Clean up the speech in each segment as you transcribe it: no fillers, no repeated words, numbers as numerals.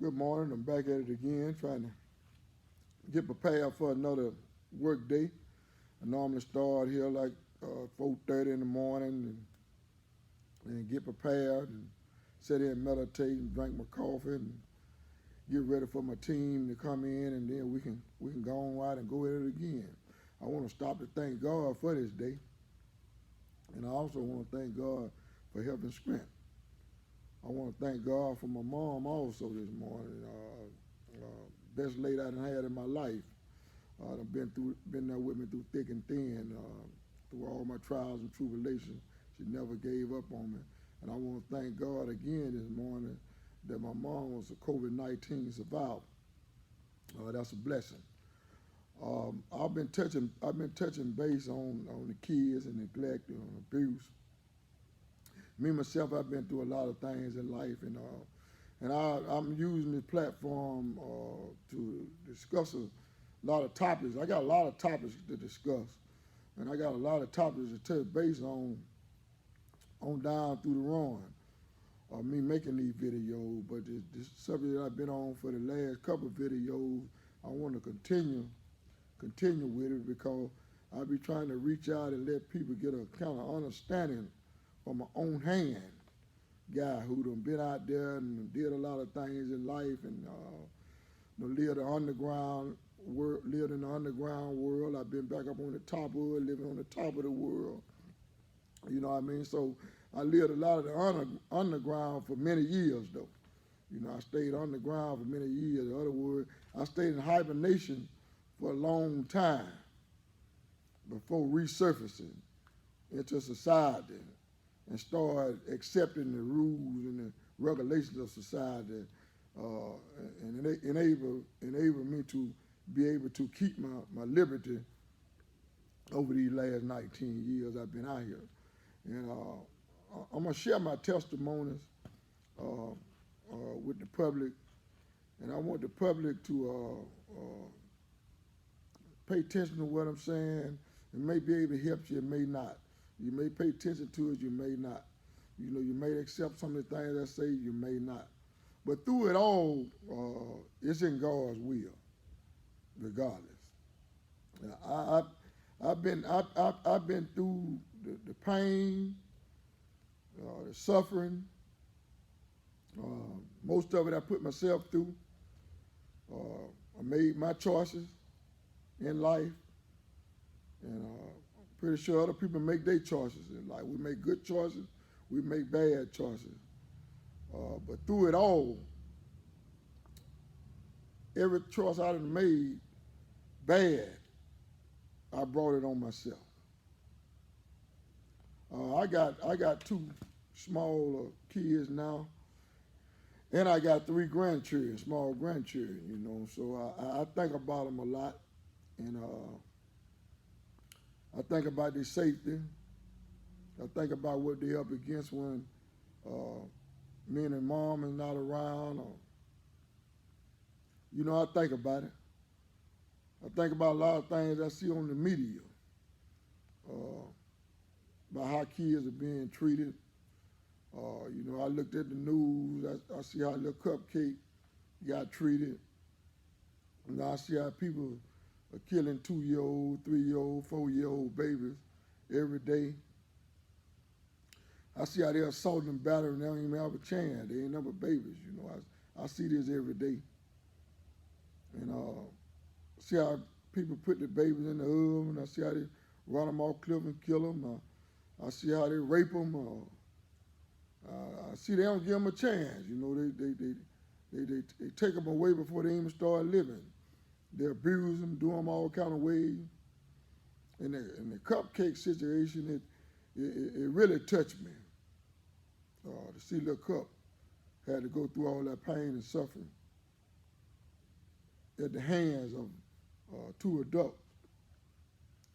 Good morning. I'm back at it again, trying to get prepared for another work day. I normally start here like 4:30 in the morning and get prepared and sit here and meditate and drink my coffee and get ready for my team to come in, and then we can go on out and go at it again. I want to stop to thank God for this day, and I also want to thank God for health and strength. I want to thank God for my mom also this morning. Best lady I done had in my life. I've been there with me through thick and thin, through all my trials and tribulations. She never gave up on me, and I want to thank God again this morning that my mom was a COVID-19 survivor. That's a blessing. I've been touching base on the kids and neglect and abuse. Me myself, I've been through a lot of things in life, and I'm using this platform to discuss a lot of topics. I got a lot of topics to discuss, and I got a lot of topics to touch base on down through the run. Me making these videos, but this subject that I've been on for the last couple of videos, I want to continue with it because I be trying to reach out and let people get a kind of understanding from my own hand. Guy who done been out there and did a lot of things in life and lived in the underground world. I've been back up on the top of it, living on the top of the world. You know what I mean? So I lived a lot of the underground for many years, though. I stayed underground for many years. In other words, I stayed in hibernation for a long time before resurfacing into society and start accepting the rules and the regulations of society, and enable me to be able to keep my liberty over these last 19 years I've been out here. And I'm gonna share my testimonies uh, with the public, and I want the public to pay attention to what I'm saying. It may be able to help you, it may not. You may pay attention to it, you may not. You may accept some of the things I say, you may not. But through it all, it's in God's will, regardless. I, I've been through the pain, the suffering. Most of it I put myself through. I made my choices in life, and I'm pretty sure other people make their choices in life. We make good choices, we make bad choices. But through it all, every choice I done made bad, I brought it on myself. I got two small kids now, and I got three grandchildren, small grandchildren. So I think about them a lot, and I think about their safety. I think about what they're up against when uh, me and their mom is not around. Or, I think about it. I think about a lot of things I see on the media uh, about how kids are being treated. I looked at the news. I see how little cupcake got treated. I see how people are killing 2 year old, 3 year old, 4 year old babies every day. I see how they're assaulting and battering. They don't even have a chance. They ain't number babies. I see this every day. And see how people put the babies in the oven. I see how they run them off cliff and kill them. I see how they rape them. I see they don't give them a chance. They take them away before they even start living. They abuse them, do them all kind of ways. And the cupcake situation, it really touched me. To see little Cup had to go through all that pain and suffering at the hands of two adults.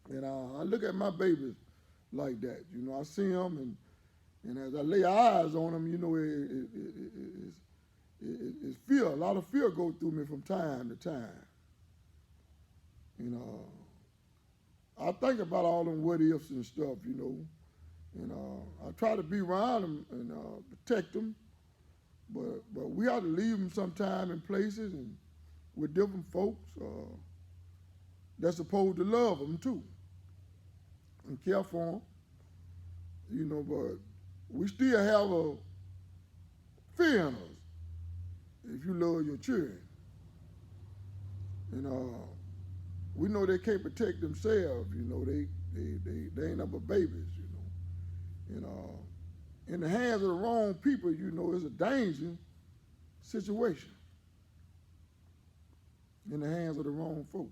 And I look at my babies like that. I see them, and as I lay eyes on them, it's fear. A lot of fear go through me from time to time. I think about all them what ifs and stuff. I try to be around them and protect them, but but we have to leave them sometime in places and with different folks that's supposed to love them too and care for them, but we still have a fear in us if you love your children. And we know they can't protect themselves, they ain't up but babies, And in the hands of the wrong people, it's a dangerous situation. In the hands of the wrong folk,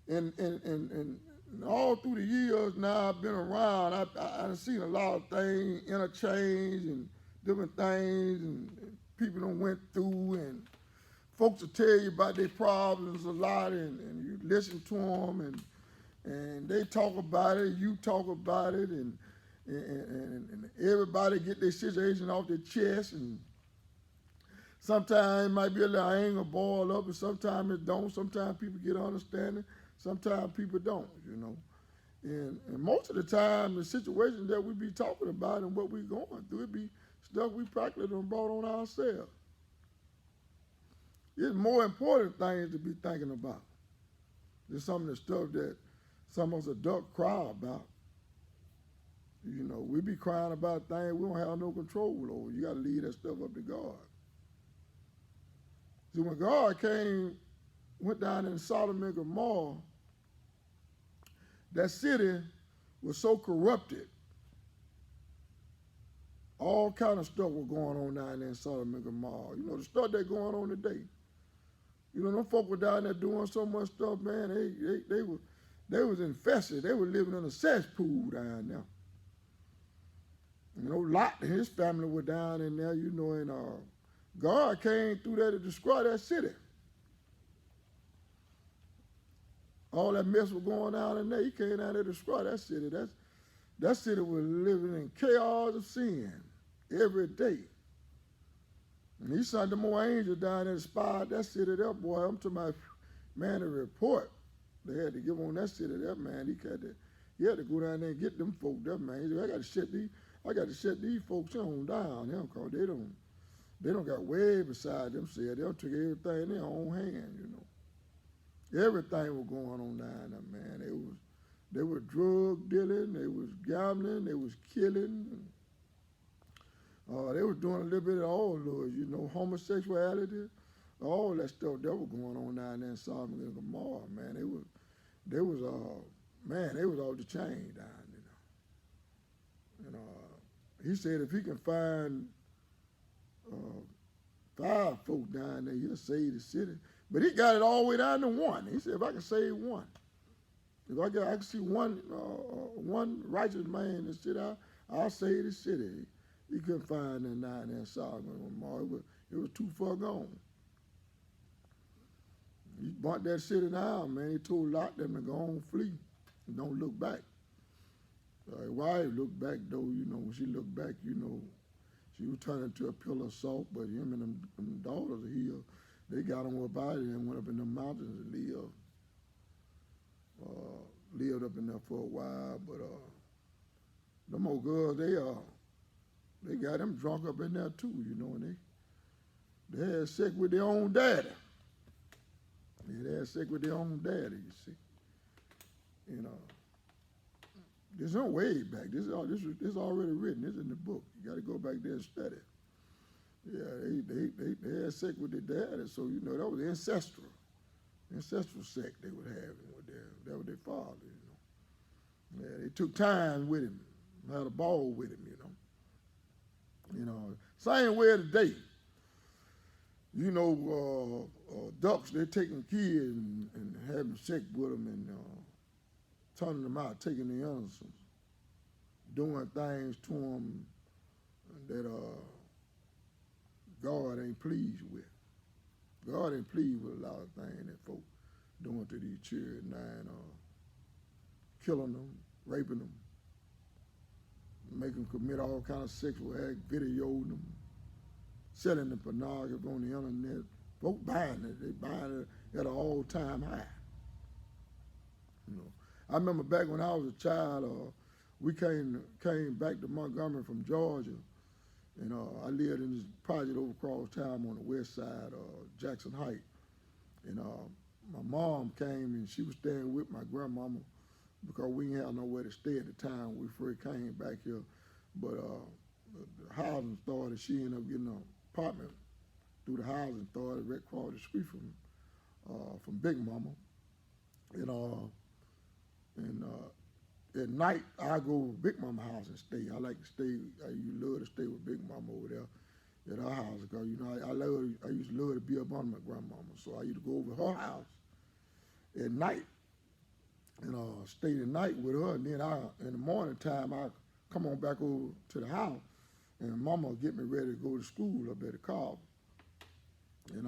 And all through the years now I've been around, I've seen a lot of things interchange and different things, and people done went through, and folks will tell you about their problems a lot, and you listen to them, and they talk about it, you talk about it, and everybody get their situation off their chest, and sometimes it might be a little anger boil up, and sometimes it don't. Sometimes people get understanding, sometimes people don't, And most of the time, the situations that we be talking about and what we going through, it be stuff we practically done brought on ourselves. It's more important things to be thinking about. There's some of the stuff that some of us adults cry about. We be crying about things we don't have no control over. You got to leave that stuff up to God. See, when God went down in Sodom and Gomorrah, that city was so corrupted. All kind of stuff was going on down there in Sodom and Gomorrah. The stuff that's going on today. Them folk were down there doing so much stuff, man. They was infested. They were living in a cesspool down there. Lot and his family were down in there, and God came through there to destroy that city. All that mess was going on in there. He came down there to destroy that city. That city was living in chaos of sin every day. And he sent the more angels down there to spy out that city there, boy. I'm talking about, man, the report they had to give on that city there, man. He had to go down there and get them folk there, man. He said, I got to shut these folks on down here, because they don't got way beside themselves. They'll take everything in their own hand, Everything was going on down there, man. They were drug dealing, they was gambling, they was killing. They was doing a little bit of all those, homosexuality, all that stuff that was going on down there in Sodom and Gomorrah, man. They was off the chain down there. He said if he can find 5 folk down there, he'll save the city. But he got it all the way down to 1. He said, if I can save 1, if I can see one righteous man in the city, I'll save the city. He couldn't find that down there in Sodom and Gomorrah. It was too far gone. He burnt that city down, man. He told Lot them to go on, flee, and don't look back. His wife looked back, though, when she looked back, she was turning into a pillar of salt, but him and them daughters of his, they got on up out of there and went up in the mountains and lived up in there for a while. But them old girls, they got them drunk up in there too, and they had sex with their own daddy. They had sex with their own daddy, you see. There's no way back. This is already written. This is in the book. You got to go back there and study. Yeah, they had sex with their daddy, so that was ancestral sex they were having with their father. Yeah, they took time with him, had a ball with him. Same way today. Ducks, they're taking kids and having sex with them and turning them out, taking the innocence, doing things to them that God ain't pleased with. God ain't pleased with a lot of things that folk doing to these children now, and killing them, raping them, making them commit all kind of sexual acts, videoing them, selling the pornography on the internet. Folk buying it. They buying it at an all-time high. I remember back when I was a child, we came back to Montgomery from Georgia, And I lived in this project over across town on the west side, Jackson Heights. And my mom came and she was staying with my grandmama because we didn't have nowhere to stay at the time when we first came back here. But the housing started. She ended up getting an apartment through the housing started right across the street from Big Mama. And at night I go to Big Mama house and stay. I like to stay. I used to love to stay with Big Mama over there at her house because I used to love to be up on my grandmama. So I used to go over to her house at night and stay the night with her. And then in the morning time I come on back over to the house and Mama would get me ready to go to school up at the car. And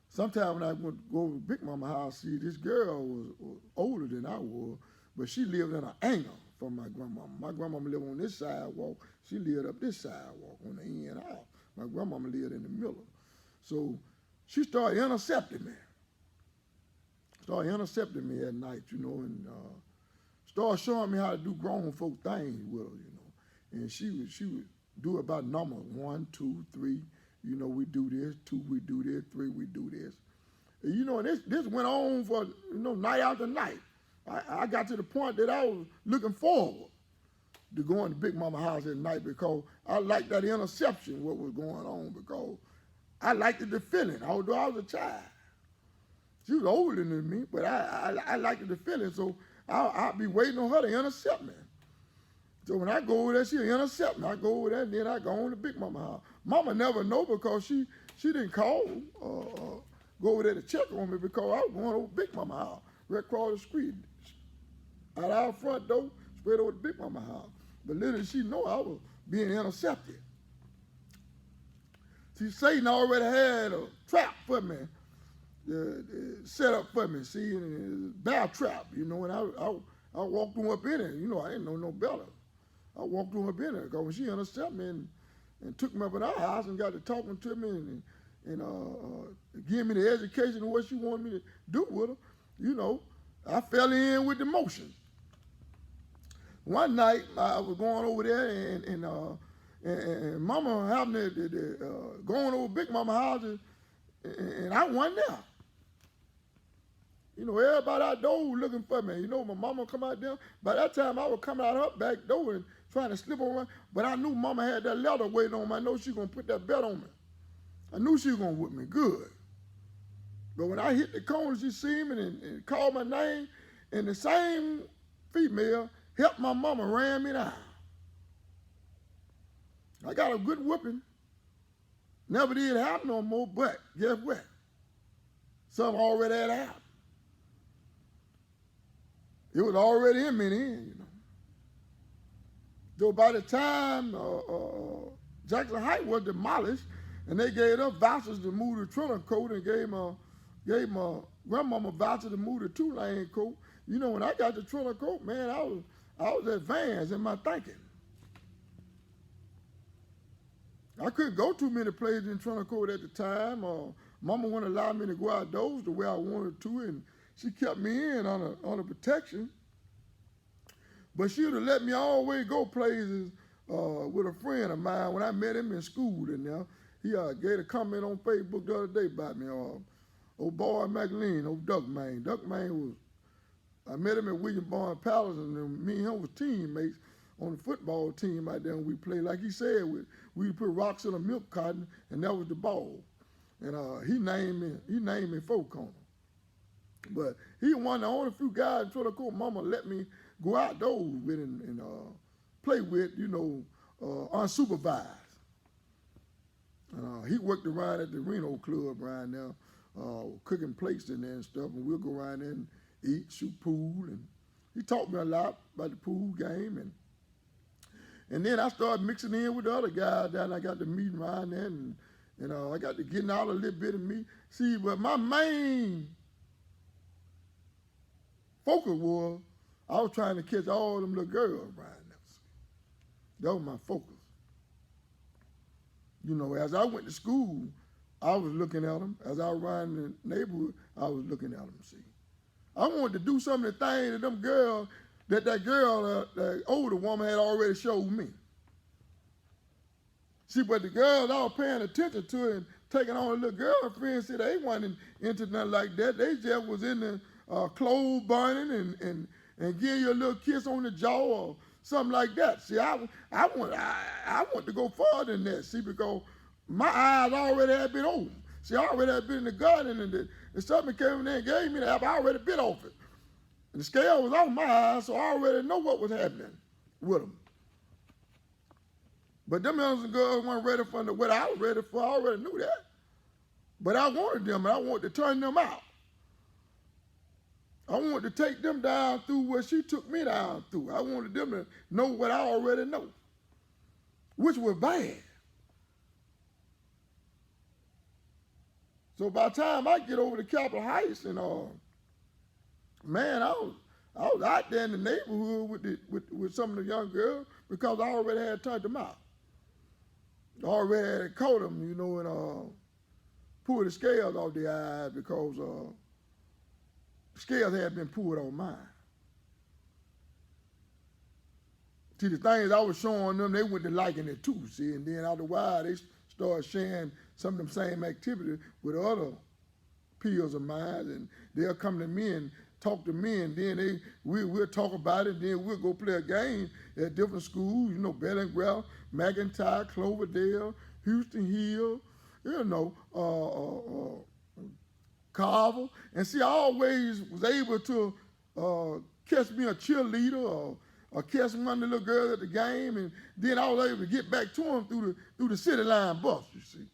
sometime when I went to go over to Big Mama house, see this girl was older than I was. But she lived in an angle from my grandmama. My grandmama lived on this sidewalk. She lived up this sidewalk on the end out. My grandmama lived in the middle. So she started intercepting me. At night, and started showing me how to do grown folk things with her, And she would do about number 1, 2, 3. We do this. 2, we do this. 3, we do this. And this went on for night after night. I got to the point that I was looking forward to going to Big Mama house at night because I liked that interception, what was going on, because I liked the feeling, although I was a child. She was older than me, but I liked the feeling, so I'd be waiting on her to intercept me. So when I go over there, she'll intercept me. I go over there, and then I go on to Big Mama house. Mama never know because she didn't call go over there to check on me because I was going over to Big Mama house, right across the street. Out our front door, straight over to Big Mama house. But little did she know I was being intercepted. See, Satan already had a trap for me, set up for me, see, and a bear trap, and I walked on up in it, I didn't know no better. I walked on up in it because when she intercepted me and took me up in our house and got to talking to me and give me the education of what she wanted me to do with her, I fell in with the motion. One night I was going over there and Mama happened to going over Big Mama house and I wasn't there. Everybody out there was looking for me. My mama come out there. By that time I was coming out her back door and trying to slip on. But I knew Mama had that leather waiting on me. I know she was gonna put that belt on me. I knew she was gonna whip me good. But when I hit the corner, she seen me and called my name, and the same female helped my mama ran me down. I got a good whooping. Never did happen no more, but guess what? Something already had happened. It was already in me then, So by the time Jackson Heights was demolished, and they gave us vouchers to move to Trinity and gave my grandmama voucher to move to two-lane coat. When I got to Trinity, man, I was advanced in my thinking. I couldn't go too many places in Trinity at the time. Mama wouldn't allow me to go outdoors the way I wanted to, and she kept me in on a protection. But she would have let me always go places with a friend of mine when I met him in school. And he gave a comment on Facebook the other day about me. Old boy McLean, old Duck Man. Duck Man I met him at William Barnes Palace, and me and him was teammates on the football team out there, and we played, like he said, we put rocks in a milk carton, and that was the ball. And he named me Folk Corner. But he one of the only few guys in Trinity Mama let me go outdoors with and play with, unsupervised. He worked around at the Reno Club around there, cooking plates in there and stuff, and we'll go around there and eat, shoot pool, and he taught me a lot about the pool game, and then I started mixing in with the other guys down. I got to meeting around there, and I got to getting out a little bit of me. See, but my main focus was I was trying to catch all them little girls around there. That was my focus. As I went to school, I was looking at them. As I was around the neighborhood, I was looking at them, see. I wanted to do some of the things that them girls, that girl, the older woman had already showed me. See, but the girls all paying attention to it and taking on a little girlfriend. See, they wasn't into nothing like that. They just was in the clothes burning and giving you a little kiss on the jaw or something like that. See, I want to go farther than that. See, because my eyes already had been open. See, I already had been in the garden, and something came in there and gave me the apple. I already bit off it. And the scale was off my eyes, so I already know what was happening with them. But them young girls weren't ready for what I was ready for. I already knew that. But I wanted them, and I wanted to turn them out. I wanted to take them down through what she took me down through. I wanted them to know what I already know, which was bad. So by the time I get over to Capitol Heights, and man, I was out there in the neighborhood with some of the young girls because I already had turned them out. I already had caught them, and pulled the scales off their eyes because the scales had been pulled on mine. See, the things I was showing them, they went to liking it too, see, and then after a while, they started sharing some of them same activities with other peers of mine, and they'll come to me and talk to me, and then we'll talk about it, and then we'll go play a game at different schools, Bellingraph, McIntyre, Cloverdale, Houston Hill, Carver. And see, I always was able to catch me a cheerleader or catch one of the little girls at the game, and then I was able to get back to them through the city line bus, you see.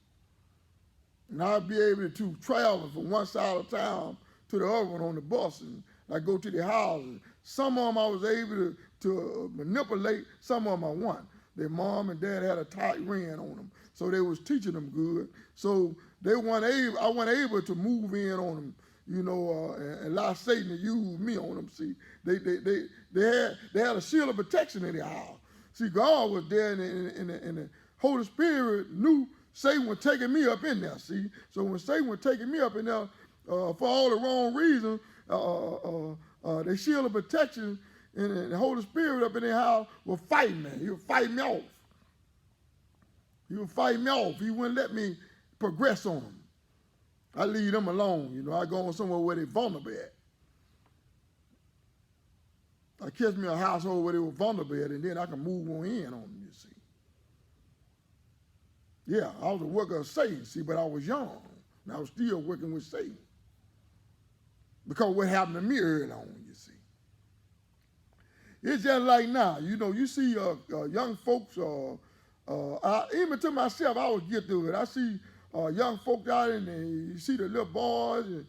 And I'd be able to travel from one side of town to the other one on the bus, and I go to the houses. Some of them I was able to manipulate, some of them I wasn't. Their mom and dad had a tight rein on them, so they was teaching them good. So I wasn't able to move in on them, and allow Satan to use me on them. See, they had a shield of protection in their house. See, God was there, and the Holy Spirit knew Satan was taking me up in there. See, so when Satan was taking me up in there for all the wrong reasons, the shield of protection and the Holy Spirit up in their house was fighting me. He was fighting me off. He would fight me off. He wouldn't let me progress on them. I leave them alone. I go on somewhere where they're vulnerable at. I catch me a household where they were vulnerable at, and then I can move on in on them, you see. Yeah, I was a worker of Satan, see, but I was young, and I was still working with Satan. Because what happened to me early on, you see. It's just like now, you see young folks, even to myself, I was guilty of it. I see young folks out and you see the little boys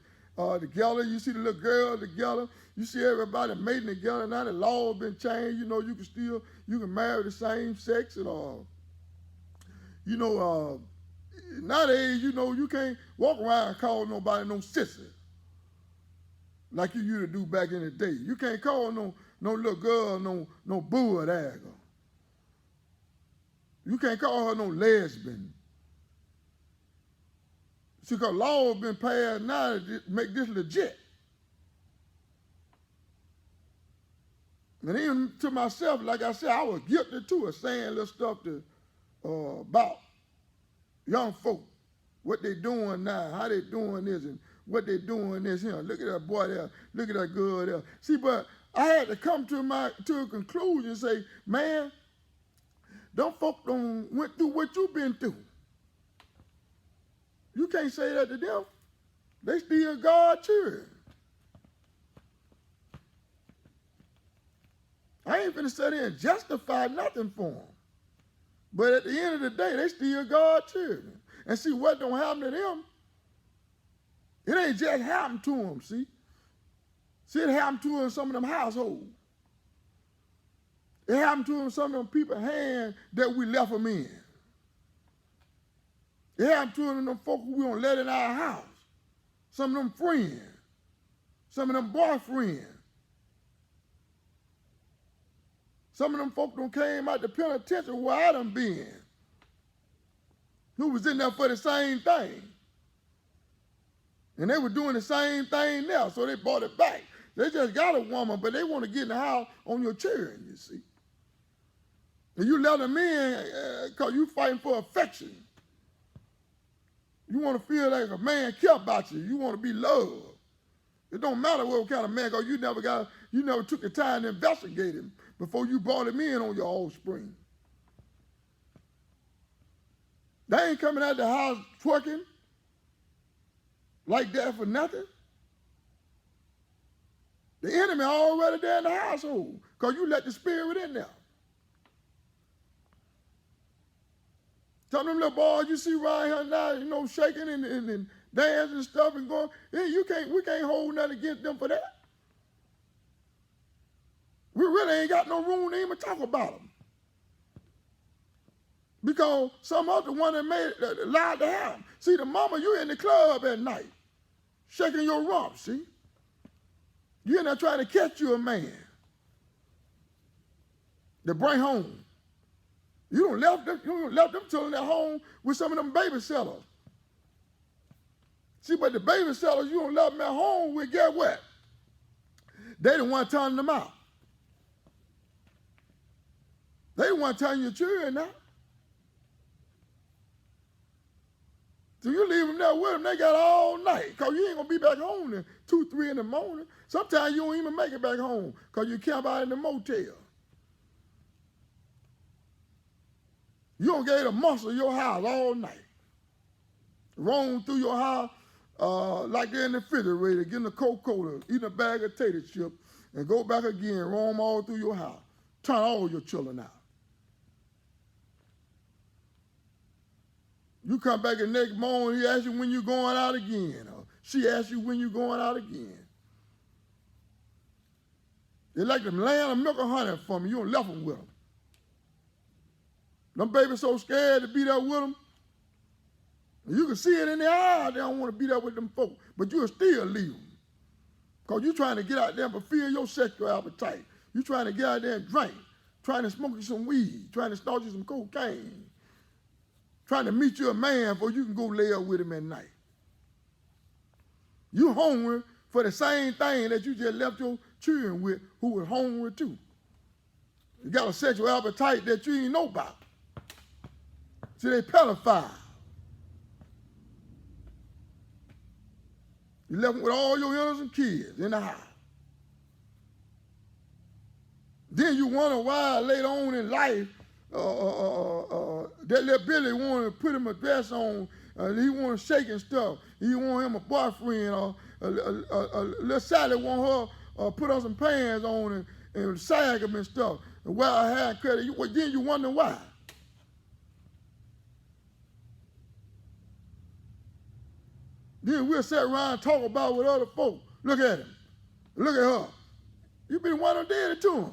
together, you see the little girls together, you see everybody mating together. Now the law has been changed, you can marry the same sex, and nowadays, you can't walk around and call nobody no sissy like you used to do back in the day. You can't call no little girl no bud agger. You can't call her no lesbian. See, because law has been passed now to make this legit. And even to myself, like I said, I was guilty too of saying little stuff about young folk, what they doing now, how they doing this, and what they doing this here. Look at that boy there, look at that girl there. See, but I had to come to a conclusion and say, man, them folk went through what you've been through. You can't say that to them. They still God's children. I ain't finna sit here and justify nothing for them. But at the end of the day, they still God's children. And see, what don't happen to them, it ain't just happened to them, see? See, it happened to them in some of them households. It happened to them in some of them people's hands that we left them in. It happened to them in them folk who we don't let in our house. Some of them friends. Some of them boyfriends. Some of them folk done came out the penitentiary where I done been. Who was in there for the same thing. And they were doing the same thing now, so they brought it back. They just got a woman, but they want to get in the house on your children, you see. And you let them in because you fighting for affection. You want to feel like a man care about you. You want to be loved. It don't matter what kind of man, because you never took the time to investigate him before you brought him in on your offspring. They ain't coming out the house twerking like that for nothing. The enemy already there in the household because you let the spirit in there. Some of them little boys you see right here now, shaking and dancing and stuff and going, yeah, we can't hold nothing against them for that. We really ain't got no room to even talk about them. Because some other one that allowed to have them. See, the mama, you in the club at night, shaking your rump, see? You in there trying to catch you a man to bring home. You don't left them children at home with some of them babysitters. See, but the babysitters you don't left them at home with, get what? They the one turning them out. They the one turning your children out. So you leave them there with them, they got all night, because you ain't going to be back home at 2, 3 in the morning. Sometimes you don't even make it back home because you camp out in the motel. You don't get to muscle your house all night. Roam through your house like they're in the refrigerator, getting a Coca-Cola, eating a bag of tater chips, and go back again, roam all through your house. Turn all your children out. You come back the next morning, he asks you when you're going out again, or she asks you when you're going out again. They like them laying a milk and honey from you. You don't left them with them. Them babies so scared to be there with them. You can see it in their eyes. They don't want to be there with them folks, but you'll still leave them. Because you're trying to get out there and fulfill your sexual appetite. You're trying to get out there and drink, trying to smoke you some weed, trying to snort you some cocaine, trying to meet you a man before you can go lay up with him at night. You hungry for the same thing that you just left your children with, who were hungry too. You got a sexual appetite that you ain't know about. See, they pedophile. You left them with all your innocent kids in the house. Then you wonder why later on in life that little Billy wanted to put him a dress on. He wanted to shake and stuff. He wanted him a boyfriend. Or little Sally want her put on some pants on and sag him and stuff. And wear her hair and cut it. Then you wonder why. Then we'll sit around and talk about with other folk. Look at him. Look at her. You been one of them did it to him.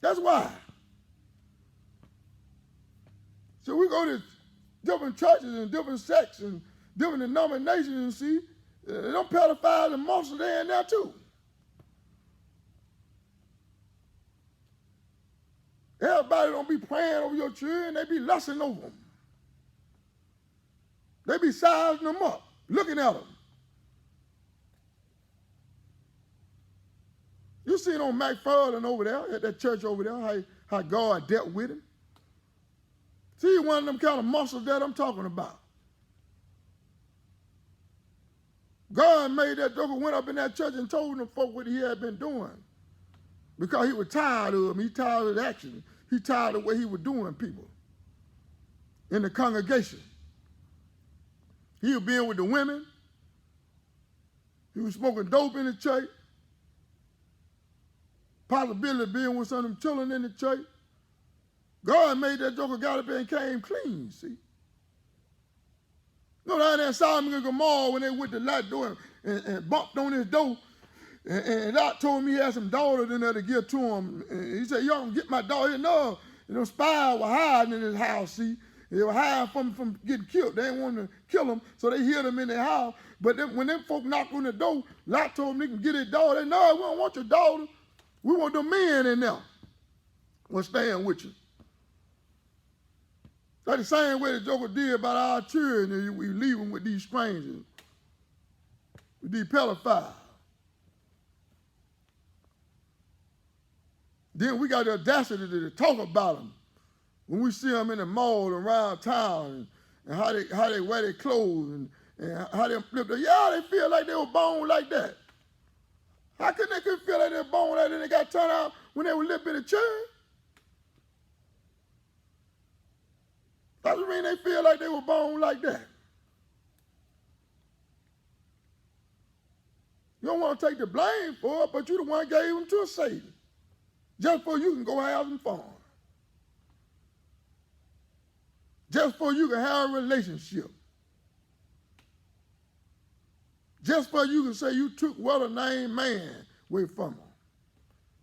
That's why. So we go to different churches and different sects and different denominations and see, them pedophiles and monsters, they in there too. Everybody don't be praying over your children, they be lusting over them. They be sizing them up, looking at them. You seen on McFarland over there, at that church over there, how God dealt with him. See, one of them kind of muscles that I'm talking about. God made that joker, went up in that church and told them folk what he had been doing. Because he was tired of them. He tired of the action. He tired of what he was doing people in the congregation. He was being with the women. He was smoking dope in the church. Possibility being with some of them children in the church. God made that joker got up there and came clean, see. You know, down there in Sodom and Gomorrah when they went to Lot door and bumped on his door, and Lot told him he had some daughters in there to give to him. And he said, y'all gonna get my daughter? No, spies were hiding in his house, see. They were hiding from getting killed. They didn't want to kill him, so they hid him in their house. But then, when them folk knocked on the door, Lot told them they can get his daughter. They no, we don't want your daughter. We want the men in there. We're staying with you. That's the same way the joker did about our children. We leave them with these strangers, with these pedophiles. Then we got the audacity to talk about them when we see them in the mall and around town, and how they wear their clothes, and how they flip their, yeah, they feel like they were born like that. How come they couldn't feel like they were born like that and they got turned out when they were living in the church? Doesn't mean they feel like they were born like that. You don't want to take the blame for it, but you the one gave them to Satan. Just for you can go have some fun. Just for you can have a relationship. Just for you can say you took well-named man away from him.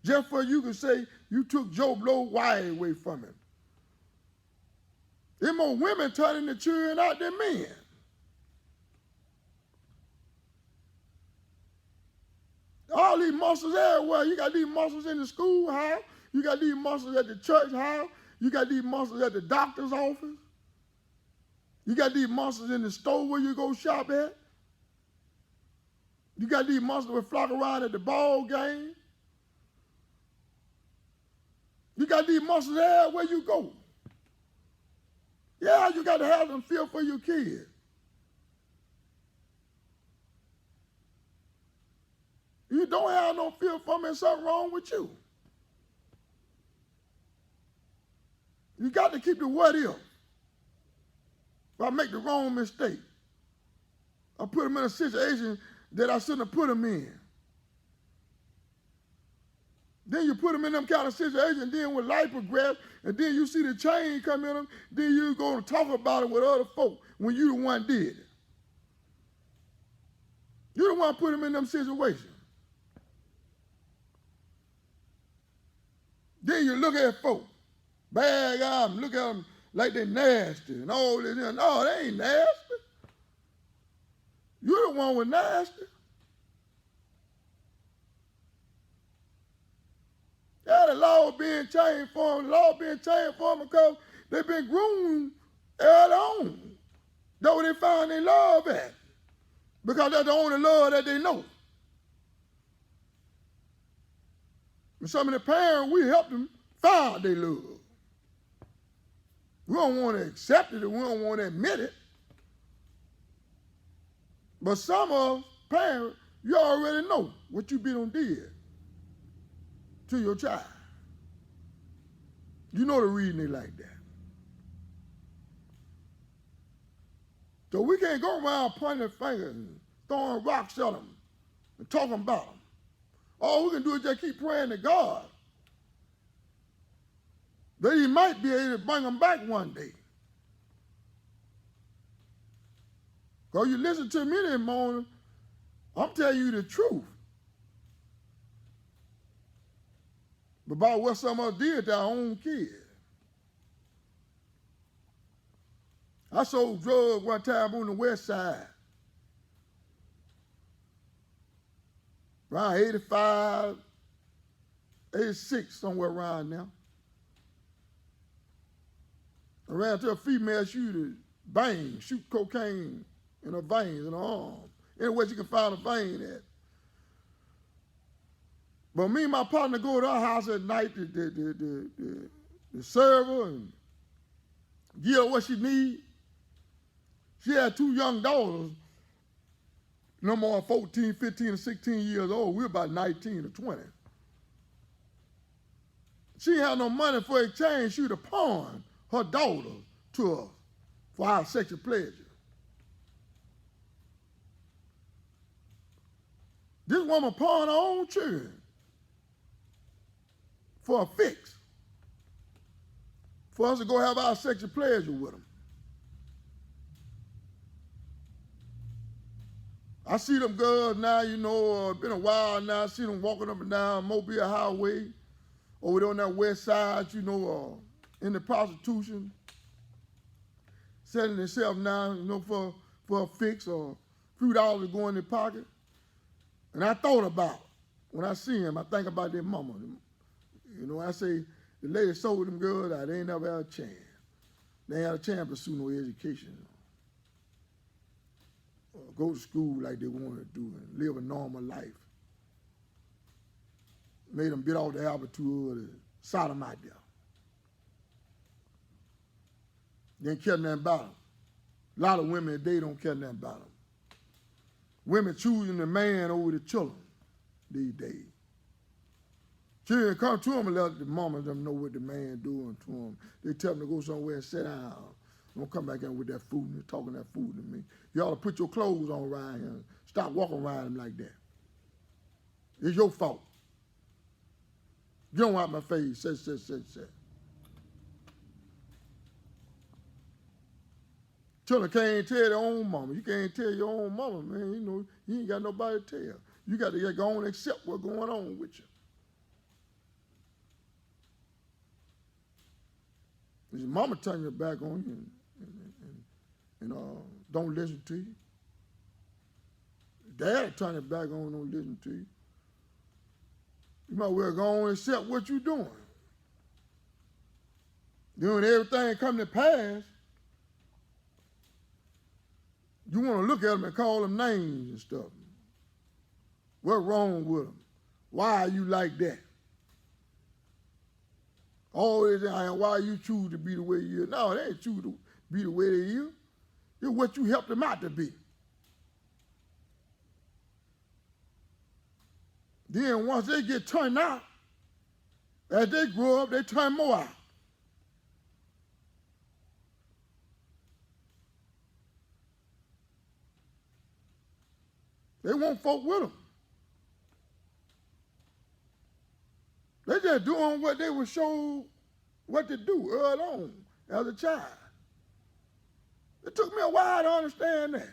Just for you can say you took Joe Blow wife away from him. There more women turning the children out than men. All these muscles everywhere. You got these muscles in the schoolhouse. You got these muscles at the church house. You got these muscles at the doctor's office. You got these muscles in the store where you go shop at. You got these muscles that flock around at the ball game. You got these muscles everywhere you go. Yeah, you got to have them feel for your kids. You don't have no feel for them, there's something wrong with you. You got to keep the what if. If I make the wrong mistake, I put them in a situation that I shouldn't have put them in. Then you put them in them kind of situations, then when life progresses, and then you see the change come in them, then you go and talk about it with other folk when you the one did it. You the one put them in them situations. Then you look at folk, bad guys, look at them like they nasty and all this. No, they ain't nasty. You're the one with nasty. Yeah, the law being changed for them. The law being changed for them because they've been groomed early on. That's where they found their love at. Because that's the only love that they know. And some of the parents, we help them find their love. We don't want to accept it, and we don't want to admit it. But some of us, parents, you already know what you been on did to your child. You know the reason they like that. So we can't go around pointing fingers and throwing rocks at them and talking about them. All we can do is just keep praying to God that he might be able to bring them back one day. Because you listen to me this morning, I'm telling you the truth about what some of us did to our own kids. I sold drugs one time on the west side. Around 85, 86, somewhere around now. I ran to a female shooter, bang, shoot cocaine in her veins, in her arm. Anywhere she can find a vein at. But me and my partner go to her house at night to serve her and give her what she need. She had 2 young daughters, no more than 14, 15, and 16 years old. We were about 19 or 20. She had no money for exchange. She would have pawned her daughters to us for our sexual pleasure. This woman pawned her own children for a fix, for us to go have our sexual pleasure with them. I see them girls now, you know, been a while now. I see them walking up and down Mobile Highway over there on that west side, you know, in the prostitution, selling themselves now, you know, for a fix or a few dollars to go in their pocket. And I thought about, when I see him, I think about their mama. You know, I say, the lady sold them girls out, they ain't never had a chance. They ain't had a chance to pursue no education. Or go to school like they wanted to do and live a normal life. Made them get off the opportunity sodomite there. They ain't care nothing about them. A lot of women today don't care nothing about them. Women choosing the man over the children these days. Children come to them and let the mama them know what the man doing to them. They tell them to go somewhere and sit down. Don't come back in with that food and talking that food to me. You ought to put your clothes on around here. Stop walking around them like that. It's your fault. Get on out my face. Say. Children can't tell their own mama. You can't tell your own mama, man. You know, you ain't got nobody to tell. You got to go on and accept what's going on with you. If your mama turn your back on you and don't listen to you. Dad turn your back on and don't listen to you. You might well go on and accept what you're doing. Doing everything come to pass, you want to look at them and call them names and stuff. What's wrong with them? Why are you like that? Always, why you choose to be the way you are? No, they ain't choose to be the way they are. It's what you helped them out to be. Then once they get turned out, as they grow up, they turn more out. They want folk with them. They just doing what they were shown what to do early on as a child. It took me a while to understand that.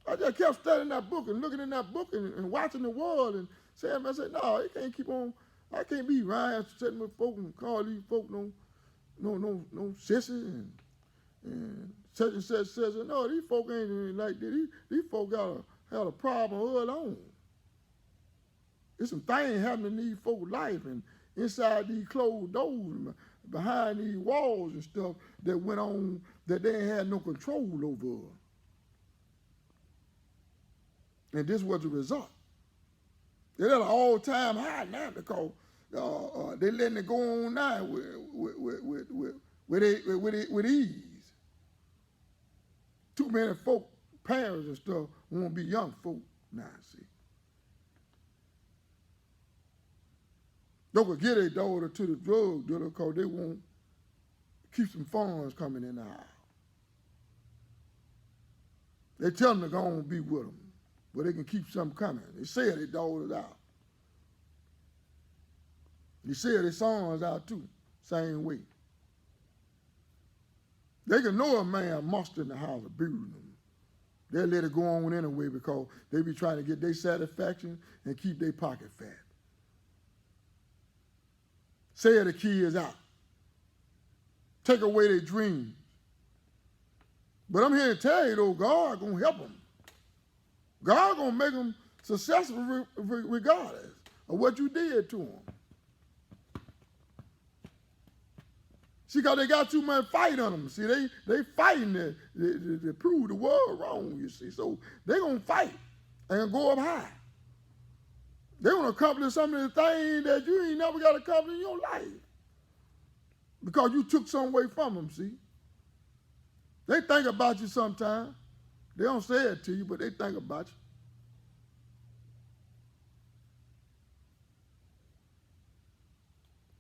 I just kept studying that book and looking in that book and watching the world and saying, I said, no, you can't keep on. I can't be Ryan sitting with folk and call these folk no sissy and such and such. No, these folk ain't like that. These folk had a problem early on. There's some things happening in these folks' life and inside these closed doors and behind these walls and stuff that went on that they ain't had no control over. And this was the result. They're at an all-time high now because they're letting it go on now with ease. Too many folk, parents and stuff, want to be young folk now, see. They could get their daughter to the drug dealer because they want to keep some funds coming in the house. They tell them to go on and be with them, but they can keep something coming. They sell their daughters out. They sell their sons out too, same way. They can know a man must in the house abusing them. They'll let it go on anyway because they be trying to get their satisfaction and keep their pocket fat. Sell the kids out. Take away their dreams. But I'm here to tell you, though, God going to help them. God going to make them successful regardless of what you did to them. See, because they got too much fight on them. See, they fighting to prove the world wrong, you see. So they're going to fight and go up high. They want to accomplish some of the things that you ain't never got to accomplish in your life. Because you took something away from them, see. They think about you sometimes. They don't say it to you, but they think about you.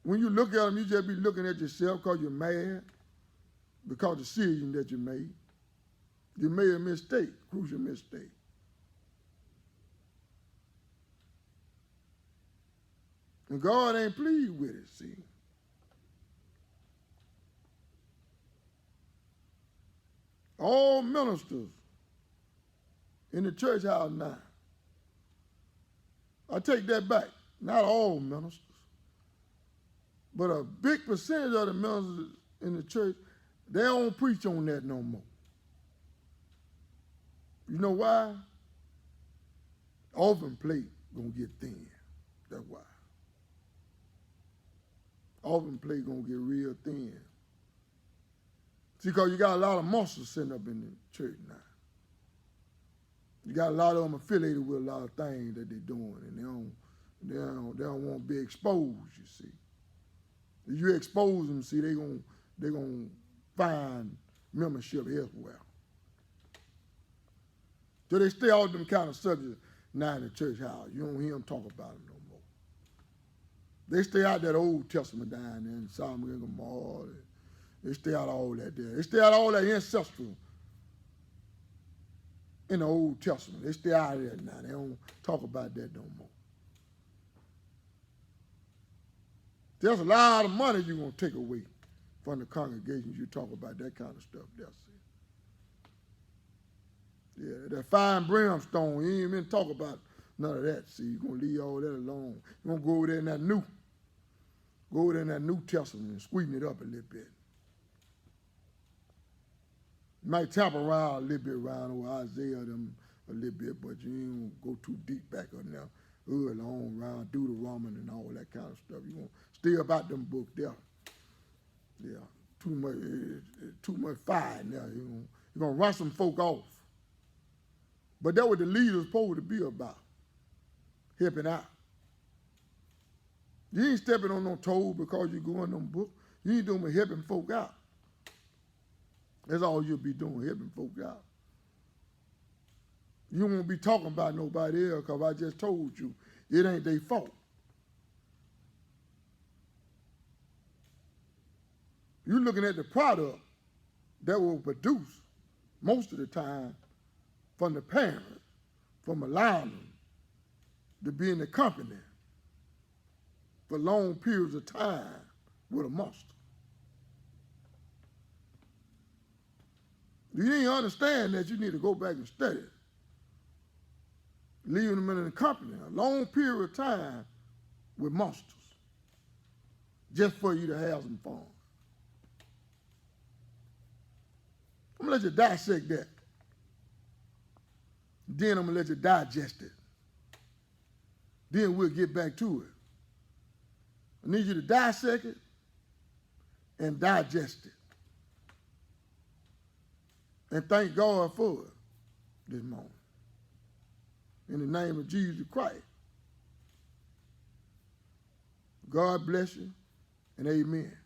When you look at them, you just be looking at yourself because you're mad, because of the decision that you made. You made a mistake, crucial mistake. And God ain't pleased with it, see. All ministers in the church house now. I take that back. Not all ministers. But a big percentage of the ministers in the church, they don't preach on that no more. You know why? Offering plate gonna get thin. That's why. Offering plate gonna get real thin. See, because you got a lot of muscles sitting up in the church now. You got a lot of them affiliated with a lot of things that they're doing, and They don't want to be exposed, you see. If you expose them, see, they gonna find membership elsewhere. So they stay off them kind of subjects now in the church house. You don't hear them talk about them no more. They stay out that Old Testament down there in Sodom and Gomorrah. They stay out all that there. They stay out all that ancestral in the Old Testament. They stay out of there now. They don't talk about that no more. There's a lot of money you're going to take away from the congregations you talk about that kind of stuff there, see. Yeah, that fine brimstone, you ain't even talk about none of that, see. You're going to leave all that alone. You're going to go over there in that New Testament and sweeten it up a little bit. You might tap around a little bit around over Isaiah them a little bit, but you ain't going to go too deep back on there. Early on around Deuteronomy and all that kind of stuff. You're going to stay about them books there. Yeah, too much fire in there. You're going to run some folk off. But that's what the leader's supposed to be about, helping out. You ain't stepping on no toes because you go in them books. You ain't doing but helping folk out. That's all you'll be doing, helping folk out. You won't be talking about nobody else because I just told you it ain't their fault. You're looking at the product that will produce most of the time from the parents, from allowing them to be in the company for long periods of time with a monster. You ain't understand that you need to go back and study it. Leaving them in the company a long period of time with monsters just for you to have some fun. I'm going to let you dissect that. Then I'm going to let you digest it. Then we'll get back to it. I need you to dissect it and digest it. And thank God for it this morning. In the name of Jesus Christ. God bless you and amen.